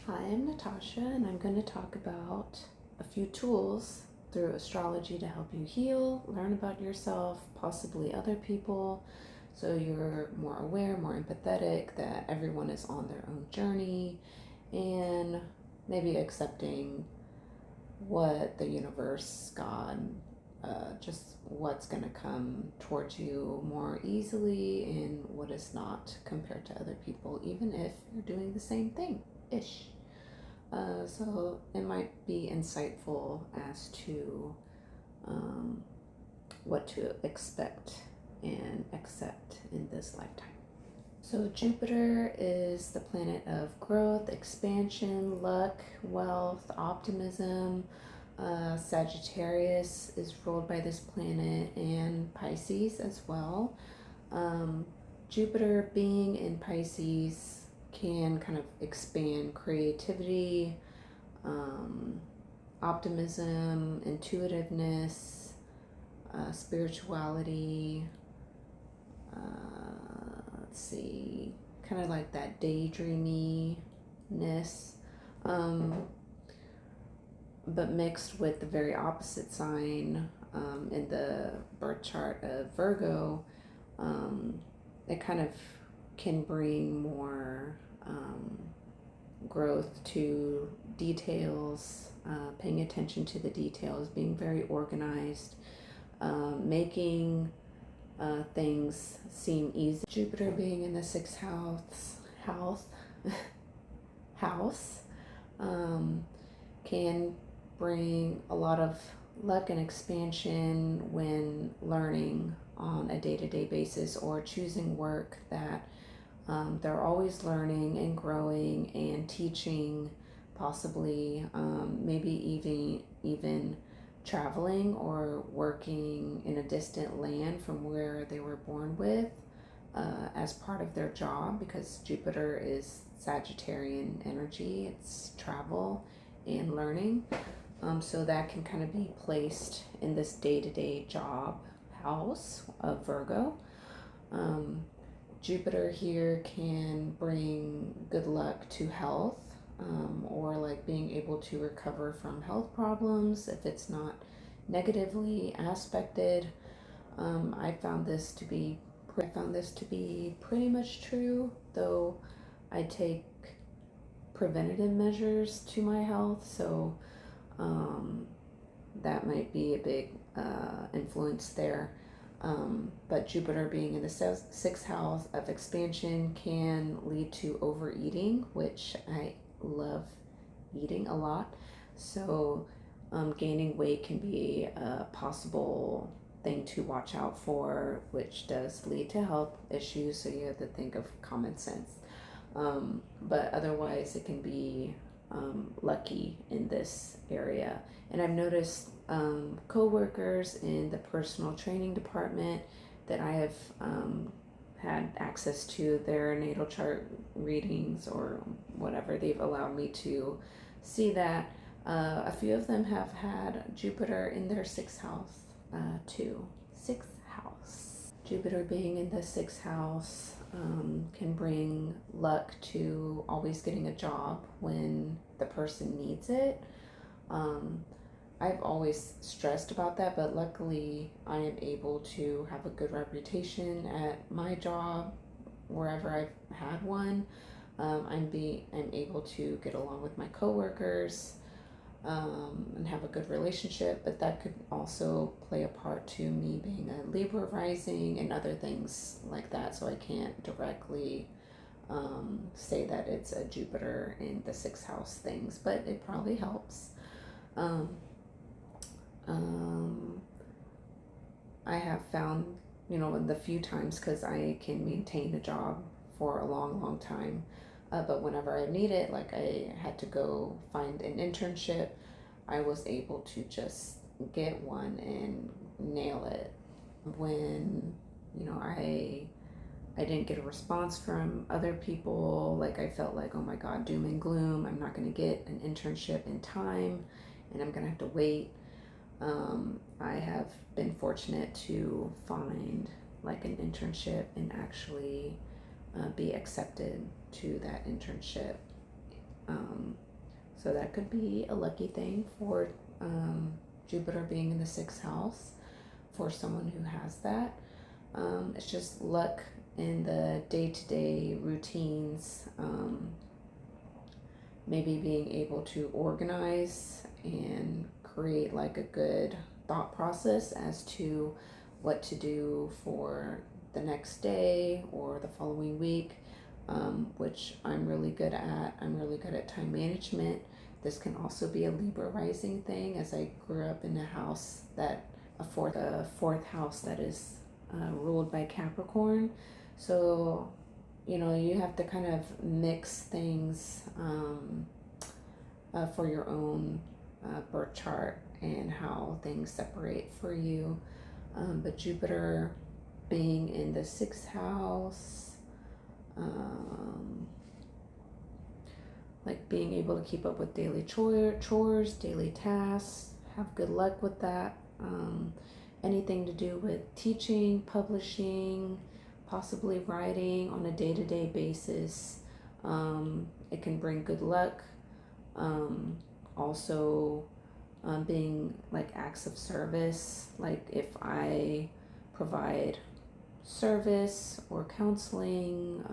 Hi, I'm Natasha, and I'm going to talk about a few tools through astrology to help you heal, learn about yourself, possibly other people, so you're more aware, more empathetic that everyone is on their own journey, and maybe accepting what the universe, God, just what's going to come towards you more easily and what is not compared to other people, even if you're doing the same thing ish. So it might be insightful as to what to expect and accept in this lifetime. So Jupiter is the planet of growth, expansion, luck, wealth, optimism. Sagittarius is ruled by this planet, and Pisces as well. Jupiter being in Pisces can kind of expand creativity, optimism, intuitiveness, spirituality, let's see, kind of like that daydreaminess, but mixed with the very opposite sign in the birth chart of Virgo. It kind of can bring more growth to details, paying attention to the details, being very organized, making things seem easy. Jupiter being in the sixth house can bring a lot of luck and expansion when learning on a day-to-day basis or choosing work that they're always learning and growing and teaching, possibly maybe even traveling or working in a distant land from where they were born with as part of their job, because Jupiter is Sagittarian energy. It's travel and learning. So that can kind of be placed in this day-to-day job house of Virgo. Jupiter here can bring good luck to health, or like being able to recover from health problems if it's not negatively aspected. I found this to be pretty much true, though I take preventative measures to my health, so that might be a big influence there. But Jupiter being in the sixth house of expansion can lead to overeating, which I love eating a lot. So gaining weight can be a possible thing to watch out for, which does lead to health issues. So you have to think of common sense. But otherwise, it can be lucky in this area. And I've noticed co-workers in the personal training department that I have had access to their natal chart readings or whatever, they've allowed me to see that a few of them have had Jupiter in their sixth house too. Sixth house. Jupiter being in the sixth house can bring luck to always getting a job when the person needs it. I've always stressed about that, but luckily I am able to have a good reputation at my job wherever I've had one. I'm able to get along with my coworkers and have a good relationship, but that could also play a part to me being a Libra rising and other things like that, so I can't directly say that it's a Jupiter in the sixth house things, but it probably helps. I have found, the few times, because I can maintain a job for a long time, but whenever I need it, like I had to go find an internship, I was able to just get one and nail it. When, I didn't get a response from other people, like I felt like, oh my God, doom and gloom, I'm not going to get an internship in time and I'm going to have to wait. I have been fortunate to find like an internship and actually be accepted to that internship. So that could be a lucky thing for Jupiter being in the sixth house for someone who has that. It's just luck in the day-to-day routines, maybe being able to organize and create like a good thought process as to what to do for the next day or the following week, which I'm really good at. I'm really good at time management. This can also be a Libra rising thing, as I grew up in a house that a fourth house that is ruled by Capricorn. So, you have to kind of mix things for your own birth chart and how things separate for you. But Jupiter being in the sixth house, like being able to keep up with daily chores, daily tasks, have good luck with that. Anything to do with teaching, publishing, possibly writing on a day-to-day basis. It can bring good luck. Also, being like acts of service, like if I provide service or counseling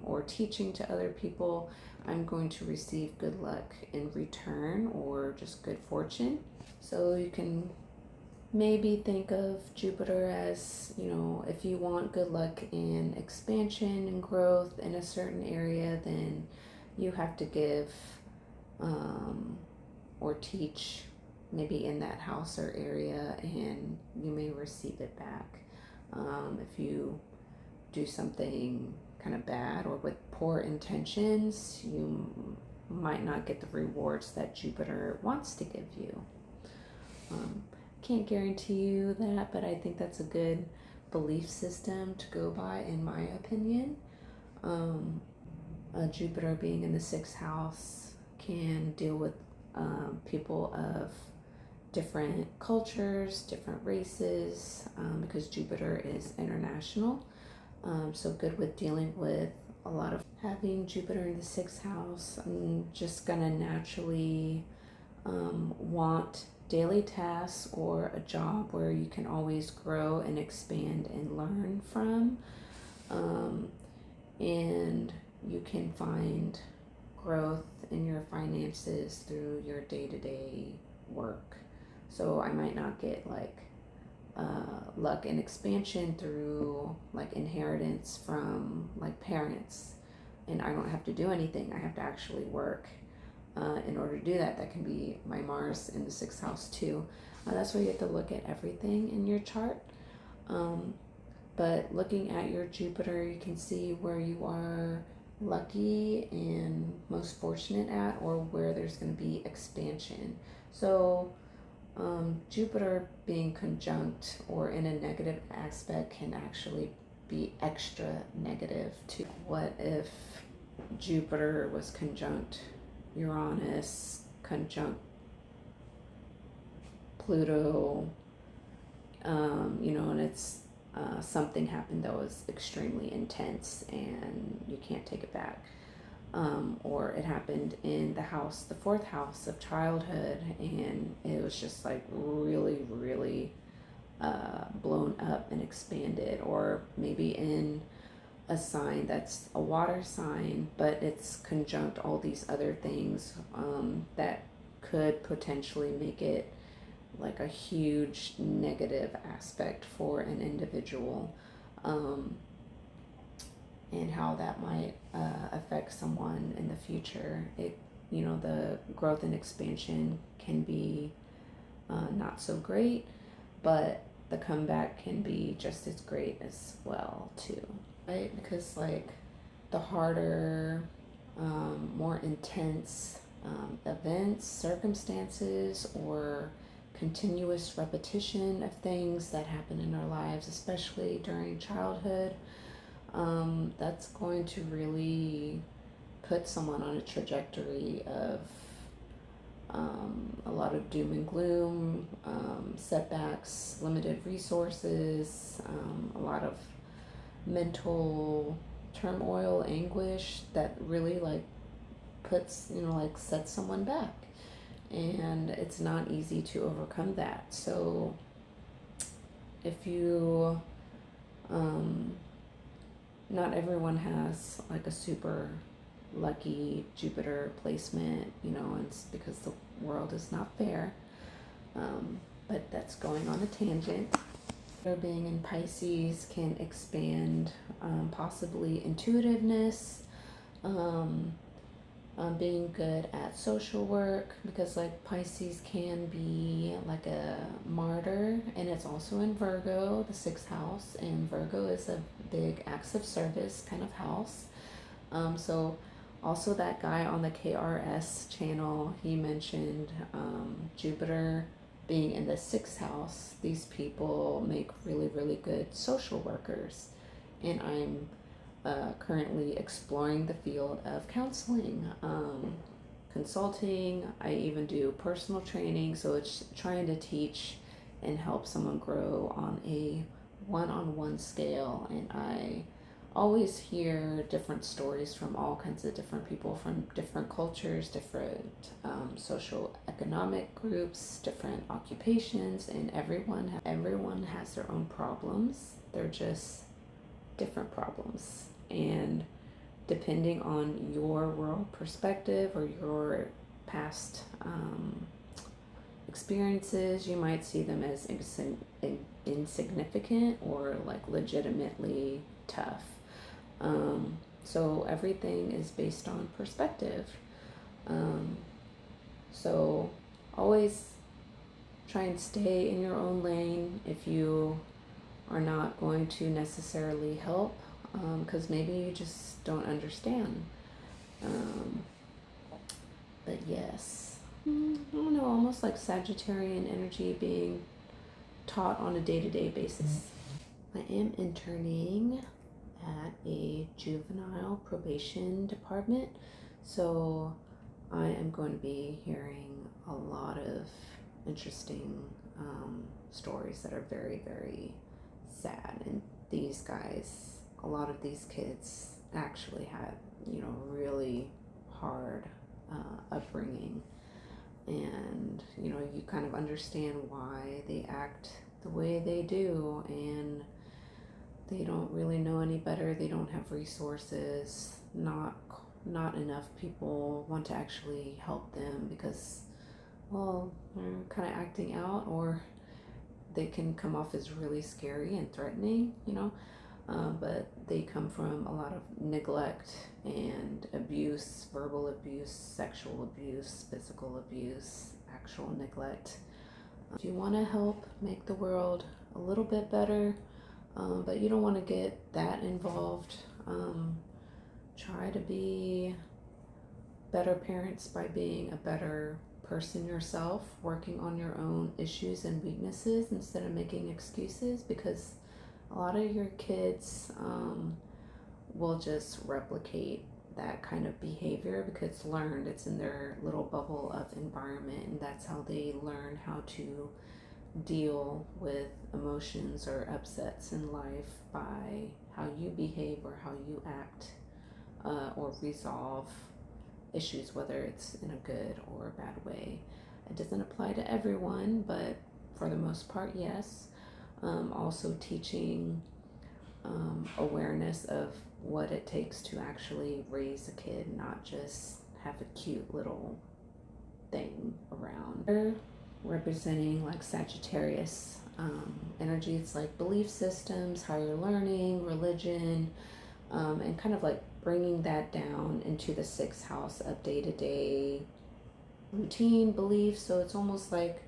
or teaching to other people, I'm going to receive good luck in return or just good fortune. So you can maybe think of Jupiter as, if you want good luck in expansion and growth in a certain area, then you have to give or teach maybe in that house or area, and you may receive it back. If you do something kind of bad or with poor intentions, you might not get the rewards that Jupiter wants to give you. Can't guarantee you that, but I think that's a good belief system to go by, in my opinion. Jupiter being in the sixth house can deal with people of different cultures, different races, because Jupiter is international. So good with dealing with a lot of having Jupiter in the sixth house. I'm just gonna naturally want daily tasks or a job where you can always grow and expand and learn from. And you can find growth in your finances through your day-to-day work. So I might not get like luck and expansion through like inheritance from like parents, and I don't have to do anything. I have to actually work in order to do that. That can be my Mars in the sixth house too. That's why you have to look at everything in your chart. But looking at your Jupiter, you can see where you are lucky and most fortunate at, or where there's going to be expansion. So Jupiter being conjunct or in a negative aspect can actually be extra negative too. What if Jupiter was conjunct Uranus, conjunct Pluto, and it's something happened that was extremely intense and you can't take it back. Or it happened in the fourth house of childhood, and it was just like really, really blown up and expanded. Or maybe in a sign that's a water sign, but it's conjunct all these other things that could potentially make it like a huge negative aspect for an individual, and how that might affect someone in the future. The growth and expansion can be not so great, but the comeback can be just as great as well too, right? Because like the harder, more intense events, circumstances, or continuous repetition of things that happen in our lives, especially during childhood, that's going to really put someone on a trajectory of a lot of doom and gloom, setbacks, limited resources, a lot of mental turmoil, anguish that really like puts, like sets someone back. And it's not easy to overcome that. So if you, not everyone has like a super lucky Jupiter placement, and it's because the world is not fair. But that's going on a tangent. Being in Pisces can expand possibly intuitiveness, being good at social work, because like Pisces can be like a martyr, and it's also in Virgo, the 6th house, and Virgo is a big acts of service kind of house. So also that guy on the KRS channel, he mentioned Jupiter being in the 6th house. These people make really, really good social workers. And I'm currently exploring the field of counseling, consulting. I even do personal training. So it's trying to teach and help someone grow on a one-on-one scale. And I always hear different stories from all kinds of different people from different cultures, different social economic groups, different occupations, and everyone has their own problems. They're just different problems, and depending on your world perspective or your past experiences, you might see them as insignificant or like legitimately tough. So everything is based on perspective. So always try and stay in your own lane if you are not going to necessarily help, because maybe you just don't understand. But yes, I don't know, almost like Sagittarian energy being taught on a day-to-day basis. I am interning at a juvenile probation department, so I am going to be hearing a lot of interesting stories that are very, very sad. And these guys, a lot of these kids actually had, really hard upbringing, and you kind of understand why they act the way they do, and they don't really know any better. They don't have resources. Not enough people want to actually help them because, well, they're kind of acting out, or they can come off as really scary and threatening, but they come from a lot of neglect and abuse, verbal abuse, sexual abuse, physical abuse, actual neglect. If you want to help make the world a little bit better, but you don't want to get that involved, try to be better parents by being a better person yourself, working on your own issues and weaknesses instead of making excuses, because a lot of your kids will just replicate that kind of behavior because it's learned, it's in their little bubble of environment, and that's how they learn how to deal with emotions or upsets in life, by how you behave or how you act, or resolve issues, whether it's in a good or a bad way. It doesn't apply to everyone, but for the most part, yes. Also teaching awareness of what it takes to actually raise a kid, not just have a cute little thing around. Representing like Sagittarius energy, it's like belief systems, higher learning, religion, and kind of like bringing that down into the 6th house of day-to-day routine beliefs. So it's almost like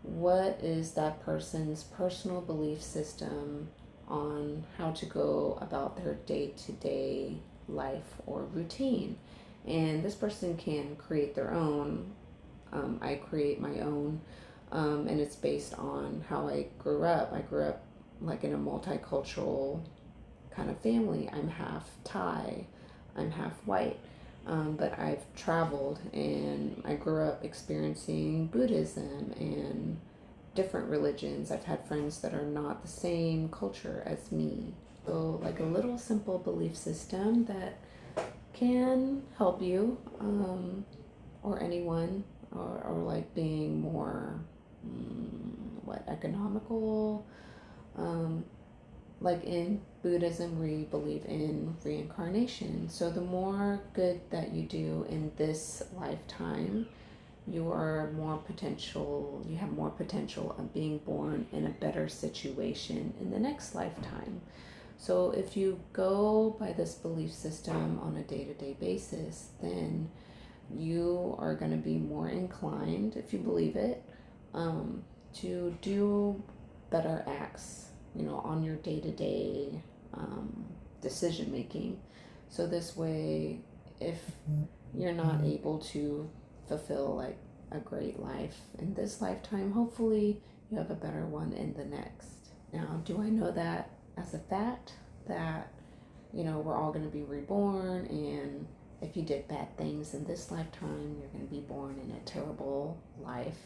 what is that person's personal belief system on how to go about their day-to-day life or routine. And this person can create their own. I create my own, and it's based on how I grew up. I grew up like in a multicultural kind of family. I'm half Thai, I'm half white, but I've traveled, and I grew up experiencing Buddhism and different religions. I've had friends that are not the same culture as me. So like a little simple belief system that can help you, or anyone, or like being more, economical. Um, like in Buddhism, we believe in reincarnation. So the more good that you do in this lifetime, you have more potential of being born in a better situation in the next lifetime. So if you go by this belief system on a day-to-day basis, then you are going to be more inclined, if you believe it, to do better acts, on your day-to-day decision making. So this way, if you're not able to fulfill like a great life in this lifetime, hopefully you have a better one in the next. Now, do I know that as a fact that, we're all going to be reborn, and if you did bad things in this lifetime, you're going to be born in a terrible life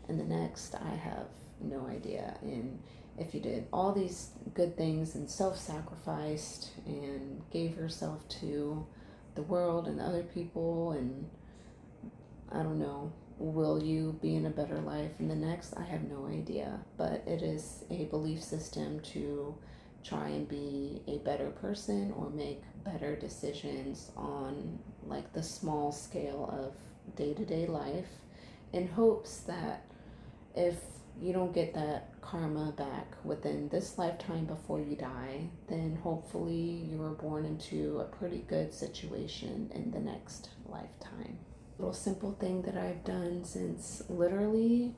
in the next? I have no idea. And if you did all these good things and self-sacrificed and gave yourself to the world and other people, and I don't know, will you be in a better life in the next? I have no idea. But it is a belief system to try and be a better person or make better decisions on like the small scale of day-to-day life, in hopes that if you don't get that karma back within this lifetime before you die, then hopefully you were born into a pretty good situation in the next lifetime. Little simple thing that I've done since literally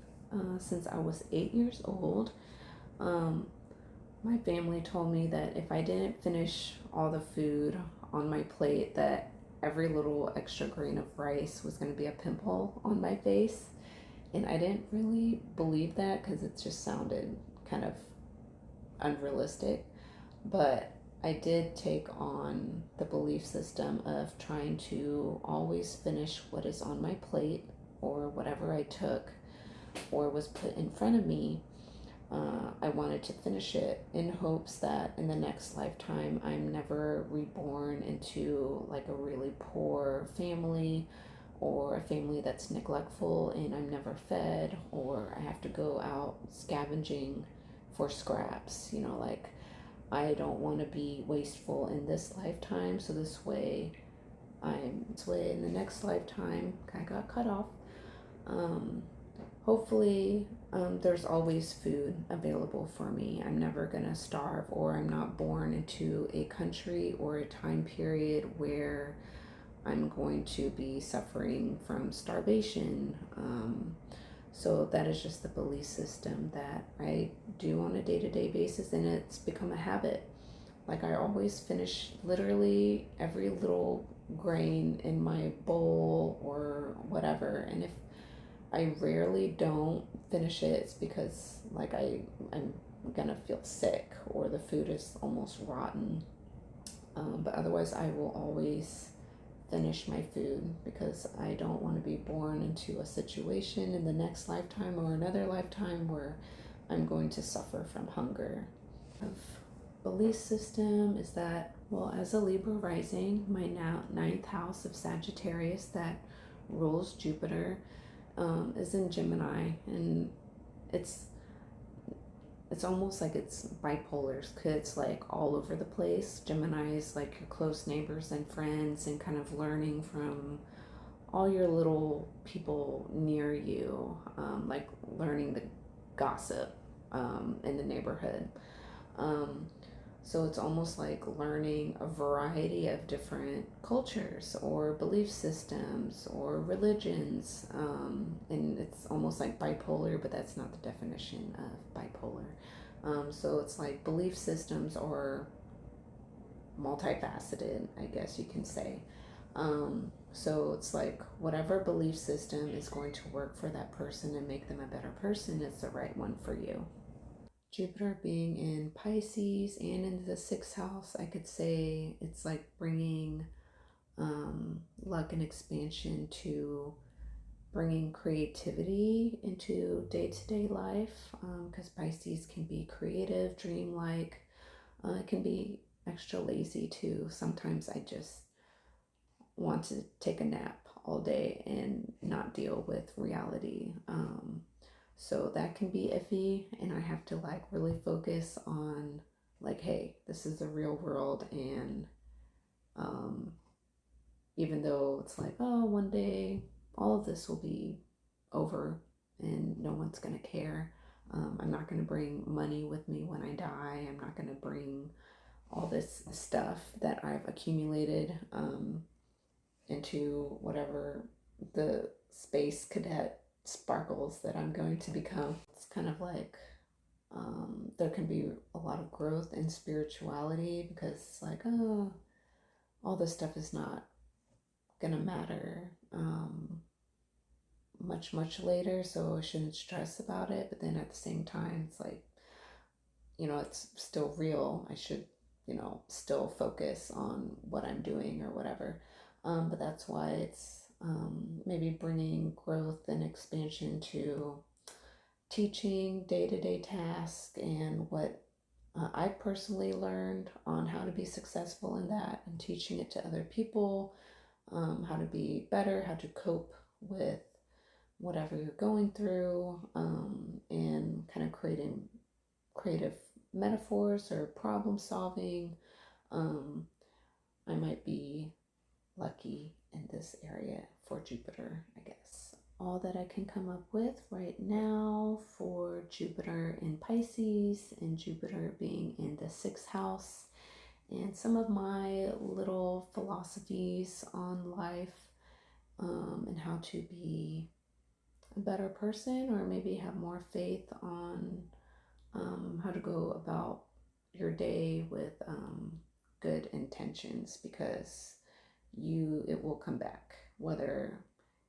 since I was 8 years old. My family told me that if I didn't finish all the food on my plate, that every little extra grain of rice was going to be a pimple on my face. And I didn't really believe that because it just sounded kind of unrealistic. But I did take on the belief system of trying to always finish what is on my plate, or whatever I took or was put in front of me. I wanted to finish it in hopes that in the next lifetime I'm never reborn into like a really poor family, or a family that's neglectful and I'm never fed, or I have to go out scavenging for scraps. Like, I don't want to be wasteful in this lifetime, so this way in the next lifetime I got cut off. Hopefully, there's always food available for me. I'm never gonna starve, or I'm not born into a country or a time period where I'm going to be suffering from starvation. So that is just the belief system that I do on a day-to-day basis, and it's become a habit. Like, I always finish literally every little grain in my bowl or whatever, and if I rarely don't finish it, it's because like I'm gonna feel sick or the food is almost rotten. But otherwise, I will always finish my food because I don't want to be born into a situation in the next lifetime or another lifetime where I'm going to suffer from hunger. Belief system is that, well, as a Libra rising, my now ninth house of Sagittarius that rules Jupiter is in Gemini, and it's almost like it's bipolar, because it's like all over the place. Gemini is like your close neighbors and friends, and kind of learning from all your little people near you, like learning the gossip in the neighborhood. So it's almost like learning a variety of different cultures or belief systems or religions. And it's almost like bipolar, but that's not the definition of bipolar. So it's like belief systems are multifaceted, I guess you can say. So it's like whatever belief system is going to work for that person and make them a better person is the right one for you. Jupiter being in Pisces and in the sixth house, I could say it's like bringing luck and expansion to bringing creativity into day-to-day life, because Pisces can be creative, dreamlike. It can be extra lazy too. Sometimes I just want to take a nap all day and not deal with reality. So that can be iffy, and I have to like really focus on like, hey, this is the real world, and even though it's like, oh, one day all of this will be over and no one's gonna care. I'm not gonna bring money with me when I die. I'm not gonna bring all this stuff that I've accumulated into whatever the space cadet sparkles that I'm going to become. It's kind of like there can be a lot of growth in spirituality because it's like, oh, all this stuff is not gonna matter much later, so I shouldn't stress about it. But then at the same time, it's like, it's still real. I should, still focus on what I'm doing or whatever. But that's why it's maybe bringing growth and expansion to teaching, day-to-day tasks, and what I personally learned on how to be successful in that, and teaching it to other people, how to be better, how to cope with whatever you're going through, and kind of creating creative metaphors or problem solving. I might be lucky in this area for Jupiter, I guess. All that I can come up with right now for Jupiter in Pisces, and Jupiter being in the 6th house, and some of my little philosophies on life, and how to be a better person, or maybe have more faith on how to go about your day with good intentions, because it will come back, whether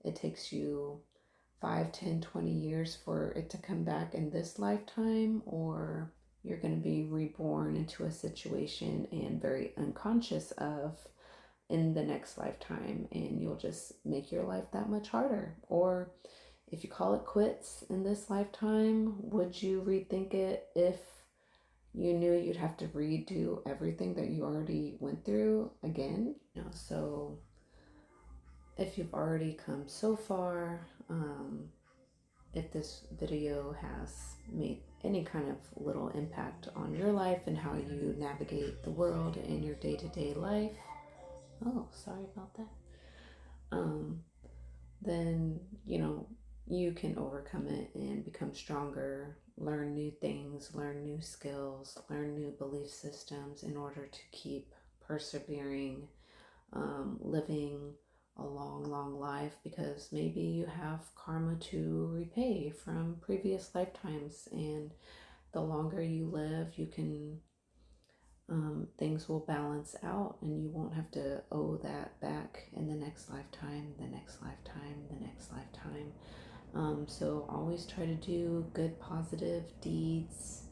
it takes you 5, 10, 20 years for it to come back in this lifetime, or you're going to be reborn into a situation and very unconscious of in the next lifetime, and you'll just make your life that much harder. Or if you call it quits in this lifetime, would you rethink it if you knew you'd have to redo everything that you already went through again? So if you've already come so far, if this video has made any kind of little impact on your life and how you navigate the world in your day-to-day life, oh, sorry about that, then, you can overcome it and become stronger, learn new things, learn new skills, learn new belief systems in order to keep persevering, living a long life, because maybe you have karma to repay from previous lifetimes, and the longer you live, you can things will balance out, and you won't have to owe that back in the next lifetime, the next lifetime, the next lifetime. So always try to do good, positive deeds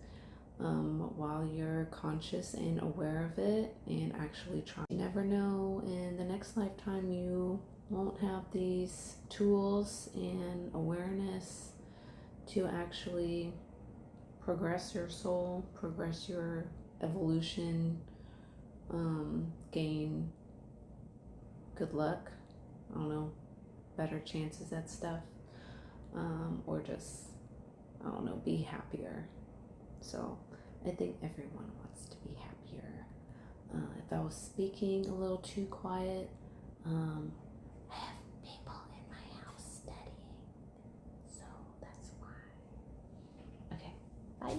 while you're conscious and aware of it, and actually try. You never know, in the next lifetime you won't have these tools and awareness to actually progress your soul, progress your evolution, gain good luck, I don't know, better chances at stuff, or just, I don't know, be happier. So I think everyone wants to be happier. If I was speaking a little too quiet, I have people in my house studying, so that's why. Okay, bye.